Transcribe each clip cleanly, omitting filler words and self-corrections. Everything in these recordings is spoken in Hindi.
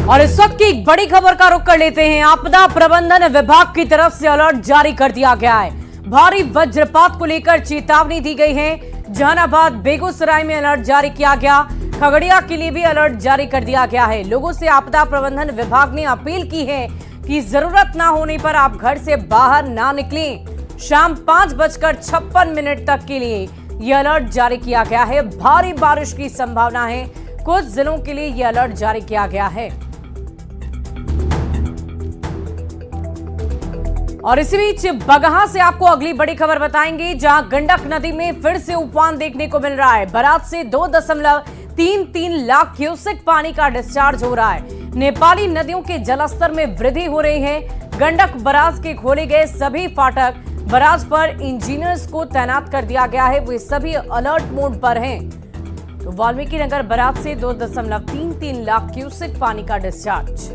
और इस वक्त की एक बड़ी खबर का रुख कर लेते हैं। आपदा प्रबंधन विभाग की तरफ से अलर्ट जारी कर दिया गया है। भारी वज्रपात को लेकर चेतावनी दी गई है। जहानाबाद, बेगूसराय में अलर्ट जारी किया गया। खगड़िया के लिए भी अलर्ट जारी कर दिया गया है। लोगों से आपदा प्रबंधन विभाग ने अपील की है कि जरूरत ना होने पर आप घर से बाहर ना निकलें। शाम 5:56 तक के लिए यह अलर्ट जारी किया गया है। भारी बारिश की संभावना है। कुछ जिलों के लिए यह अलर्ट जारी किया गया है। और इसी बीच बगहा से आपको अगली बड़ी खबर बताएंगे, जहां गंडक नदी में फिर से उफान देखने को मिल रहा है। बराज से 2.33 लाख क्यूसेक पानी का डिस्चार्ज हो रहा है। नेपाली नदियों के जलस्तर में वृद्धि हो रही है। गंडक बराज के खोले गए सभी फाटक, बराज पर इंजीनियर्स को तैनात कर दिया गया है। वे सभी अलर्ट मोड पर हैं। तो वाल्मीकि नगर बराज से 2.33 लाख क्यूसेक पानी का डिस्चार्ज।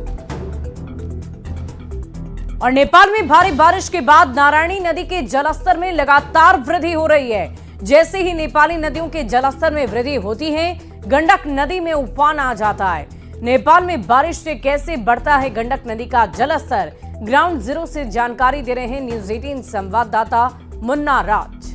और नेपाल में भारी बारिश के बाद नारायणी नदी के जलस्तर में लगातार वृद्धि हो रही है। जैसे ही नेपाली नदियों के जलस्तर में वृद्धि होती है, गंडक नदी में उफान आ जाता है। नेपाल में बारिश से कैसे बढ़ता है गंडक नदी का जलस्तर, ग्राउंड जीरो से जानकारी दे रहे हैं न्यूज 18 संवाददाता मुन्ना राज।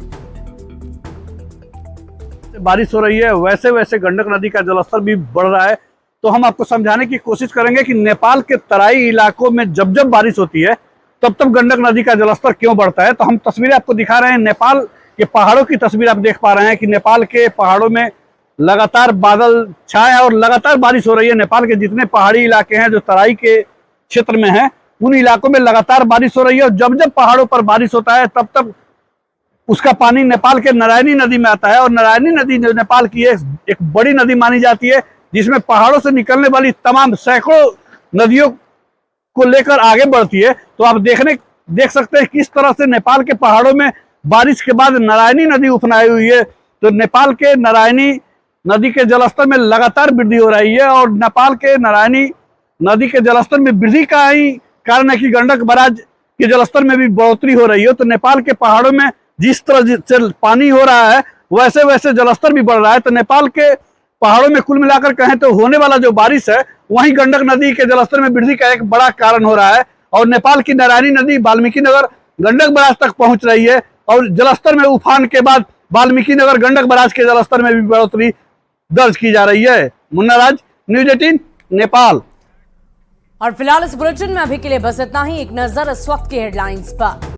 बारिश हो रही है, वैसे वैसे गंडक नदी का जलस्तर भी बढ़ रहा है। तो हम आपको समझाने की कोशिश करेंगे कि नेपाल के तराई इलाकों में जब जब बारिश होती है तब तब गंडक नदी का जलस्तर क्यों बढ़ता है। तो हम तस्वीरें आपको दिखा रहे हैं, नेपाल के पहाड़ों की तस्वीर आप देख पा रहे हैं कि नेपाल के पहाड़ों में लगातार बादल छाए हैं और लगातार बारिश हो रही है। नेपाल के जितने पहाड़ी इलाके हैं जो तराई के क्षेत्र में हैं, उन इलाकों में लगातार बारिश हो रही है। और जब जब पहाड़ों पर बारिश होता है तब तब उसका पानी नेपाल के नारायणी नदी में आता है। और नारायणी नदी जो नेपाल की एक बड़ी नदी मानी जाती है, जिसमें पहाड़ों से निकलने वाली तमाम सैकड़ों नदियों को लेकर आगे बढ़ती है। तो आप देख सकते हैं किस तरह से नेपाल के पहाड़ों में बारिश के बाद नारायणी नदी उफनाई हुई है। तो नेपाल के नारायणी नदी के जलस्तर में लगातार वृद्धि हो रही है। और नेपाल के नारायणी नदी के जलस्तर में वृद्धि का ही कारण है कि गंडक बराज के जलस्तर में भी बढ़ोतरी हो रही है। तो नेपाल के पहाड़ों में जिस तरह से पानी हो रहा है, वैसे वैसे जलस्तर भी बढ़ रहा है। तो नेपाल के पहाड़ों में कुल मिलाकर कहें तो होने वाला जो बारिश है, वहीं गंडक नदी के जलस्तर में वृद्धि का एक बड़ा कारण हो रहा है। और नेपाल की नारायणी नदी वाल्मीकि नगर गंडक बराज तक पहुंच रही है। और जलस्तर में उफान के बाद वाल्मीकि नगर गंडक बराज के जलस्तर में भी बढ़ोतरी दर्ज की जा रही है। मुन्ना राज, न्यूज 18 नेपाल। और फिलहाल इस बुलेटिन में अभी के लिए बस इतना ही। एक नजर इस वक्त की हेडलाइंस पर।